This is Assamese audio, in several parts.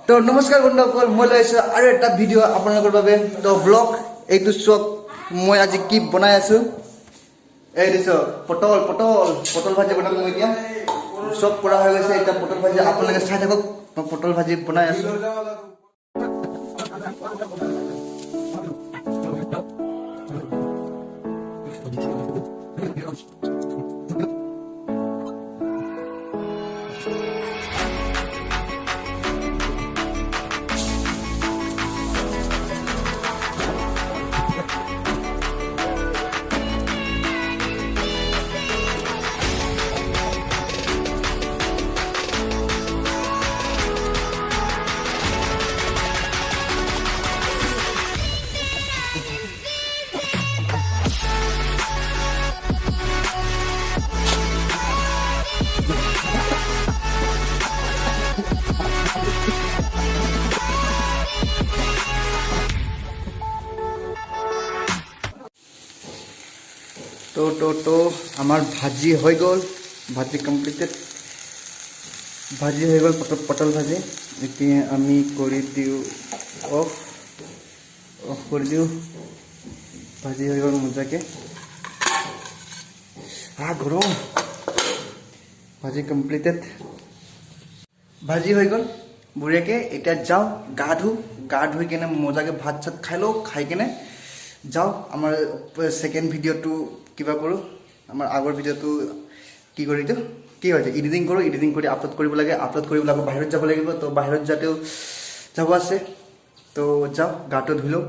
তো নমস্কাৰ বন্ধুসকল, মই লৈছো আৰু এটা ভিডিঅ' আপোনালোকৰ বাবে। তো ব্লগ এইটো চক মই আজি কি বনাই আছো। এই দিছো পটল পটল পটল ভাজি বনালো মই এতিয়া। চব পৰা হৈ গৈছে এতিয়া পটল ভাজি। আপোনালোকে চাই থাকক, মই পটল ভাজি বনাই আছো। তো আমার ভাজি হয়ে গেল, ভাজি কমপ্লিটেড, ভাজি হয়ে গেল পটল ভাজি। এতিয়া আমি করে দিও অফ করে দিও। ভাজি হয়ে গেল মজাকে। গরম ভাজি কমপ্লিটেড, ভাজি হয়ে গেল বঢ়িয়াকে। এতিয়া যাও গা ধুই কেনে মজাকে ভাত চাত খাই লওঁ। খাই কেনে যাও আমাৰ সেকেন্ড ভিডিঅ'টো কিবা কৰোঁ। আমাৰ আগৰ ভিডিঅ'টো কি কৰি দিওঁ, কি হৈছে এডিটিং কৰোঁ। এডিটিং কৰি আপলোড কৰিব লাগে। আপলোড কৰিবলৈ আকৌ বাহিৰত যাব লাগিব। তো বাহিৰত যাতেও যাব আছে। তো যাওঁ গাটো ধুই লওঁ।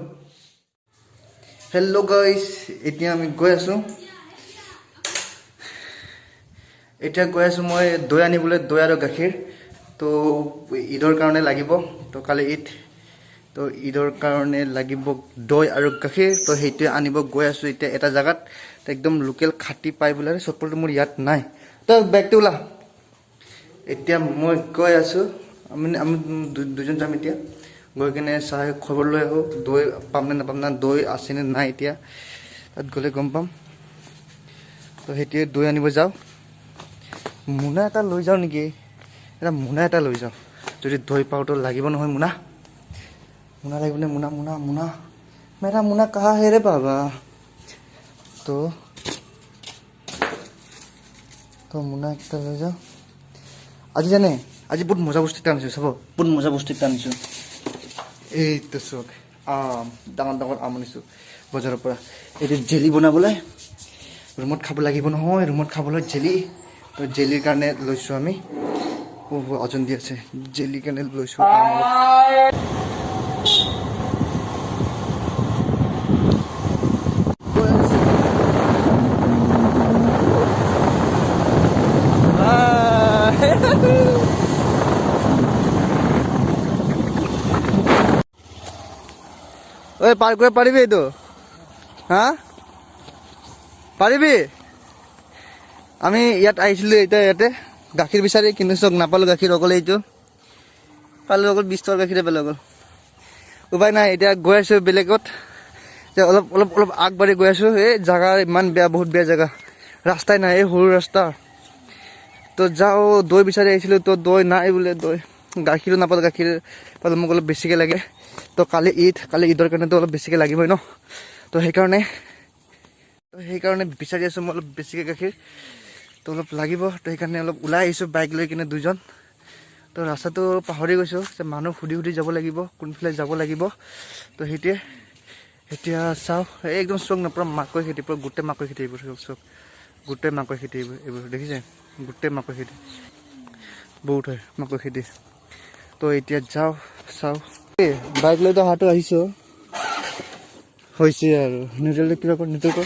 হেল্ল' গাইজ, এতিয়া আমি গৈ আছোঁ। এতিয়া গৈ আছোঁ মই দৈ আনিবলৈ, দৈ আৰু গাখীৰ। তো ঈদৰ কাৰণে লাগিব। তো কালি ঈদ, তো ঈদৰ কাৰণে লাগিব দৈ আৰু গাখীৰ। তো সেইটোৱে আনিব গৈ আছোঁ এতিয়া এটা জেগাত। একদম লোকেল খাটি পাই বোলে। চপ্পলটো মোৰ ইয়াত নাই। তো বেগটো ওলা। এতিয়া মই গৈ আছোঁ। আমি দুজন যাম এতিয়া। গৈ কিনে চাই খবৰ লৈ আহোঁ দৈ পাম নে নাপাম, না দৈ আছেনে নাই। এতিয়া তাত গ'লে গম পাম। তো সেইটোৱে দৈ আনিব যাওঁ। মোনা এটা লৈ যাওঁ নেকি? এটা মোনা এটা লৈ যাওঁ। যদি দৈ পাওঁতো লাগিব নহয় মোনা। मुना लगे मुना मुना मुना मेरा मुना कहाँ है रे बाबा। तो मुना एक ले जाओ। आज जाने आज बहुत मजा बस्तु आनी सब, बहुत मजा बस्तु आनी। এই তো চক আম, ডাঙৰ ডাঙৰ আম আনিছোঁ বজাৰৰ পৰা। এইটো জেলি বনাবলৈ ৰুমত খাব লাগিব নহয়। ৰুমত খাবলৈ জেলি। তো জেলিৰ কাৰণে লৈছোঁ আমি। ওজন দি আছে জেলিৰ কাৰণে লৈছোঁ আম অলপ। ওই পাৰ কৰে পাৰিবি তো? হ্যাঁ পাৰিবি? আমি ইয়াত আহিছিলোঁ এতিয়া ইয়াতে গাখীৰ বিচাৰি, কিন্তু চক নাপালোঁ গাখীৰ। অকল এইটো পালোঁ, অকল 20 টকাৰ গাখীৰে পালোঁ অকল। উপায় নাই, এতিয়া গৈ আছোঁ বেলেগত। অলপ অলপ অলপ আগবাঢ়ি গৈ আছোঁ। এই জেগা ইমান বেয়া, বহুত বেয়া জেগা। ৰাস্তাই নাই, এই সৰু ৰাস্তা। তো যাওঁ দৈ বিচাৰি আহিছিলোঁ। তো দৈ নাই বোলে, দৈ গাখীৰো নাপালোঁ। গাখীৰ পালোঁ মোক অলপ বেছিকৈ লাগে। তো কালি ঈদৰ কাৰণেতো অলপ বেছিকৈ লাগিবই ন। তো সেইকাৰণে বিচাৰি আছোঁ মই অলপ বেছিকৈ গাখীৰ। তো অলপ লাগিব। তো সেইকাৰণে অলপ ওলাই আহিছোঁ বাইক লৈ কিনে দুজন। তো ৰাস্তাটো পাহৰি গৈছোঁ যে মানুহ সুধি যাব লাগিব, কোনফালে যাব লাগিব। তো সেইটোৱে এতিয়া চাওঁ। একদম চক নপৰা মাকৈ খেতি, পূৰা গোটেই মাকৈ খেতি এইবোৰ চব, গোটেই মাকৈ খেতি এইবোৰ দেখিছে, গোটেই মাকৈ খেতি বহুত হয় মাকৈ খেতি। তো এতিয়া যাওঁ চাওঁ। বাইক লৈ তো অহাটো আহিছোঁ হৈছে আৰু নিউট্ৰেল কিবা কৰ, নিউট্ৰেল কৰ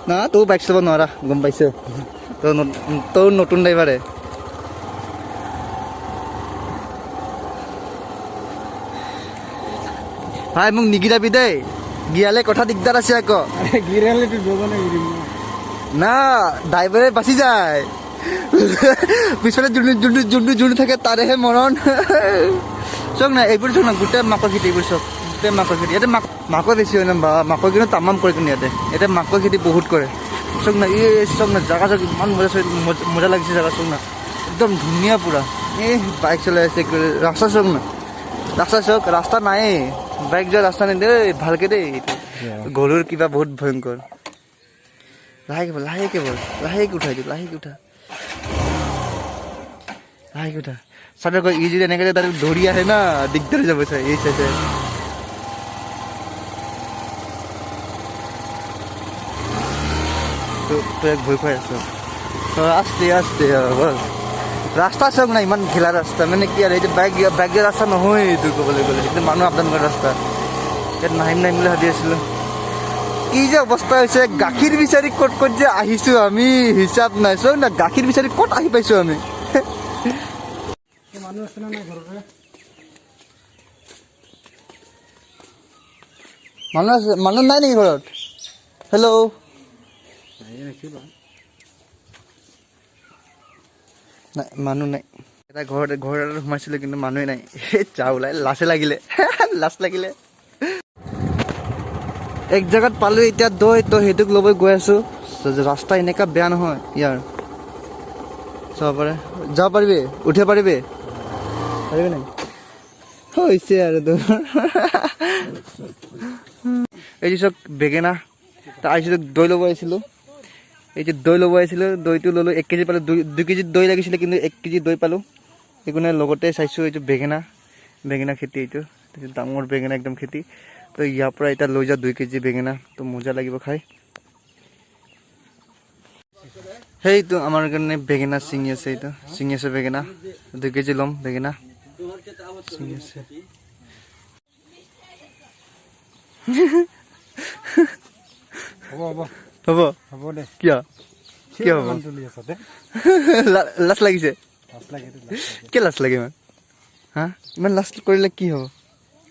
না। তই বাইক চলাব নোৱাৰা, গম পাইছোঁ। তোৰ নতুন ড্ৰাইভাৰে। ভাই মোক নিগিৰাবি দেই, গিৰালে কথা দিগদাৰ আছে আকৌ। গিৰালেতো না, ড্ৰাইভাৰে বাচি যায়। পিছফালে যোনটো থাকে তাৰেহে মৰণ। চক না এইবোৰ চক না গোটেই মাকৈ খেতি এইবোৰ চব। গোটেই মাকৈ খেতি ইয়াতে মাকৈ বেছি হয় না বা মাকৈ কিন্তু তামাম কৰে কিন্তু ইয়াতে মাকৈ খেতি বহুত কৰে চক না। এই চক না জাগা ইমান মজা লাগিছে জাগা চক না একদম ধুনীয়া পুৰা। এই বাইক চলাই আছে ৰাস্তা চাওক না ৰাস্তা চাওক ৰাস্তা নাই বাইক যোৱা ৰাস্তা নাই দেই ভালকে দেই গৰুৰ কিবা বহুত ভয়ংকৰ লাহেকে বল লাহেকে উঠাই দিওঁ লাহেকে উঠা চাবে কৈ ই যদি এনেকৈ তাত দৌৰি আহে না দিগদাৰ হৈ যাব চাই এই চাই তো এক ভয় খুৱাই আছো আস্তে আস্তে বল ৰাস্তা চাওক না ইমান ঘেলা ৰাস্তা মানে কি আৰু এইটো বাইক দিয়া ৰাস্তা নহয় এইটো ক'বলৈ গ'লে এইটো মানুহ আপ ডাউন কৰা ৰাস্তা ইয়াত নাহিম বুলি ভাবি আছিলোঁ কি যে অৱস্থা হৈছে গাখীৰ বিচাৰি ক'ত যে আহিছোঁ আমি হিচাপ নাই চাওক না গাখীৰ বিচাৰি ক'ত আহি পাইছোঁ আমি মানুহ নাই নেকি ঘৰত হেল্ল' নাই মানুহ নাই এটা ঘৰ এটাত সোমাইছিলোঁ কিন্তু মানুহে নাই যা ওলাই লাজ লাগিলে এক জেগাত পালোঁ এতিয়া দৈ তো সেইটোক ল'ব গৈ আছোঁ ৰাস্তা এনেকুৱা বেয়া নহয় ইয়াৰ চাব পাৰে যাব পাৰিবি উঠিব পাৰিবি নাই হৈছে আৰু তোৰ এই যে চব বেঙেনা আহিছিলোঁ দৈ ল'ব আহিছিলোঁ দৈটো ল'লোঁ 1 কেজি পালোঁ 2 কেজি দৈ লাগিছিলে কিন্তু 1 কেজি দৈ পালোঁ একো নাই লগতে চাইছোঁ এইটো বেঙেনা খেতি এইটো ডাঙৰ বেঙেনা একদম খেতি তো ইয়াৰ পৰা এতিয়া লৈ যাওঁ 2 কেজি বেঙেনা তো মজা লাগিব খাই সেইটো আমাৰ কাৰণে বেঙেনা ছিঙি আছে বেঙেনা 2 কেজি ল'ম বেঙেনা ছিঙি আছে হ'ব দে কিয় হ'ব লাজ লাগিছে কি লাজ লাগে ইমান হা ইমান লাজ কৰিলে কি হ'ব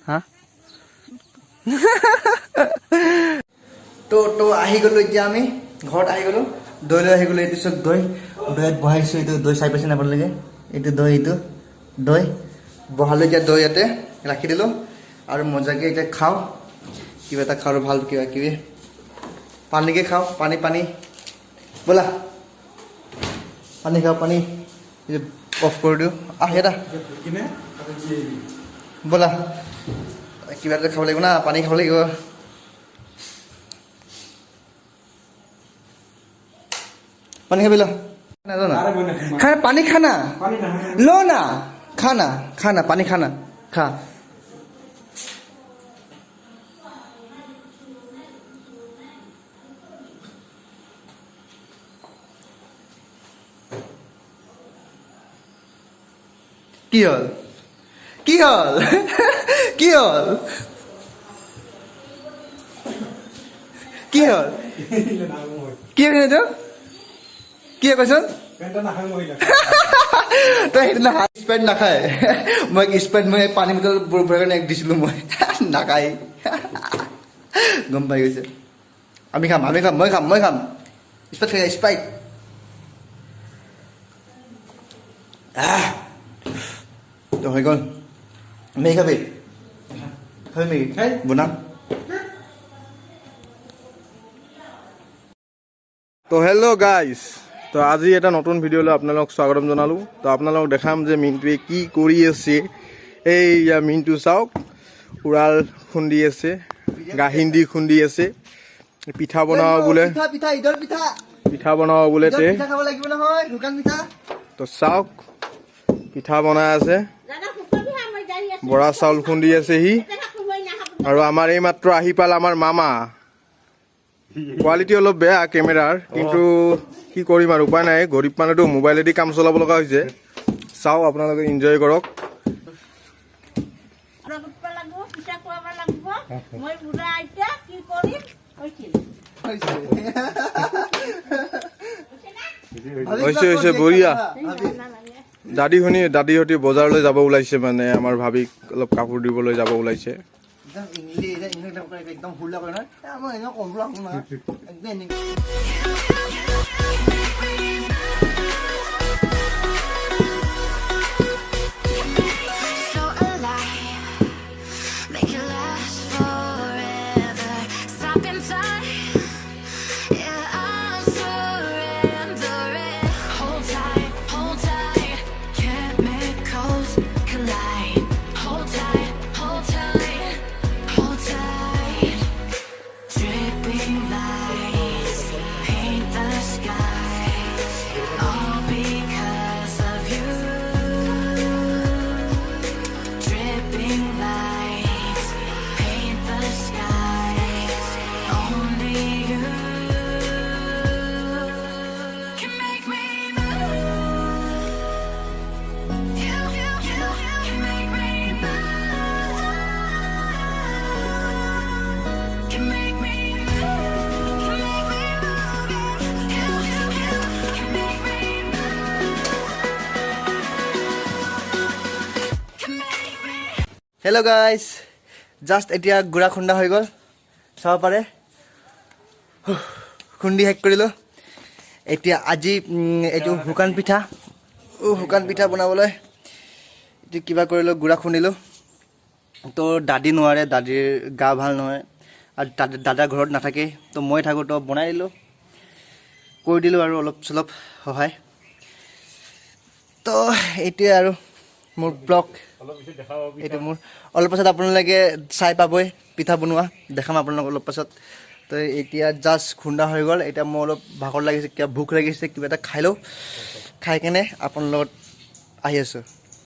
হা তো আহি গ'লো এতিয়া আমি ঘৰত আহি গ'লো দৈ লৈ আহি গ'লো এইটো চব দৈত বহাইছোঁ এইটো দৈ চাই পাইছে নাপালেগে এইটো দৈ বহালোঁ এতিয়া দৈ ইয়াতে ৰাখি দিলোঁ আৰু মজাকৈ এতিয়া খাওঁ কিবা এটা খাওঁ ভাল কিবা পানীকে খাওঁ পানী ব'লা পানী খাওঁ পানী অফ কৰি দিওঁ এটা ব'লা কিবা এটা খাব লাগিব না পানী খাব লাগিব পানী খাবি পানী খানা ল না খানা পানী খানা খা কি হ'ল কি কৈছ তই সেইদিনা স্প্ৰাইট নাখায় মই স্প্ৰাইট মই পানী বটল ভৰাই কাৰণে দিছিলোঁ মই নাখায় গম পাই গৈছে আমি খাম মই খাম স্প্ৰাইট খাই স্প্ৰাইট হৈ গ'ল মেগী খাবি মেগী বনাম তো হেল্ল' গাইজ তো আজি এটা নতুন ভিডিঅ'লৈ আপোনালোকক স্বাগতম জনালোঁ তো আপোনালোকক দেখাম যে মিণ্টুৱে কি কৰি আছে এইয়া মিণ্টু চাওক উৰাল খুন্দি আছে গাহিন্দি খুন্দি আছে পিঠা বনাব বোলে তো চাওক পিঠা বনাই আছে বৰা চাউল খুন্দি আছে সি আৰু আমাৰ এই মাত্ৰ আহি পাল আমাৰ মামা কোৱালিটি অলপ বেয়া কেমেৰাৰ কিন্তু কি কৰিম আৰু উপায় নাই গৰীব মানুহটো মোবাইলেদি কাম চলাব লগা হৈছে চাওক আপোনালোকে এনজয় কৰক হৈছে বঢ়িয়া দাদীহঁতি বজাৰলৈ যাব ওলাইছে মানে আমাৰ ভাবিক অলপ কাপোৰ দিবলৈ যাব ওলাইছে একদম হুল্লা কৰে নহয় souls collide. Hold tight, hold tight, hold tight. Dripping lights paint the skies, all because of you. Dripping lights paint the skies, only you can make me move. You can make me move. Can make me move. Can make me move. You can make me move. Can make me. Hello' guys, just এতিয়া গুড়া খুন্দা হৈ গ'ল, চাব পাৰে। খুন্দি শেষ কৰিলোঁ। এতিয়া আজি এইটো শুকান পিঠা বনাবলৈ এইটো কিবা কৰিলোঁ, গুড়া খুন্দিলোঁ। তো দাদী নোৱাৰে, দাদীৰ গা ভাল নহয়, আৰু দাদা ঘৰত নাথাকে, তো মই থাকোঁ, তো বনাই দিলোঁ, কৰি দিলোঁ আৰু অলপ চলপ সহায়। তো এইটোৱে আৰু মোৰ ব্লগ। এইটো মোৰ অলপ পাছত আপোনালোকে চাই পাবই, পিঠা বনোৱা দেখাম আপোনালোকক অলপ পাছত। তো এতিয়া জাষ্ট খুন্দা হৈ গ'ল। এতিয়া মোৰ অলপ ভাগৰ লাগিছে, কিবা ভোক লাগিছে, কিবা এটা খাই লওঁ, খাই কেনে আপোনাৰ লগত আহি আছোঁ।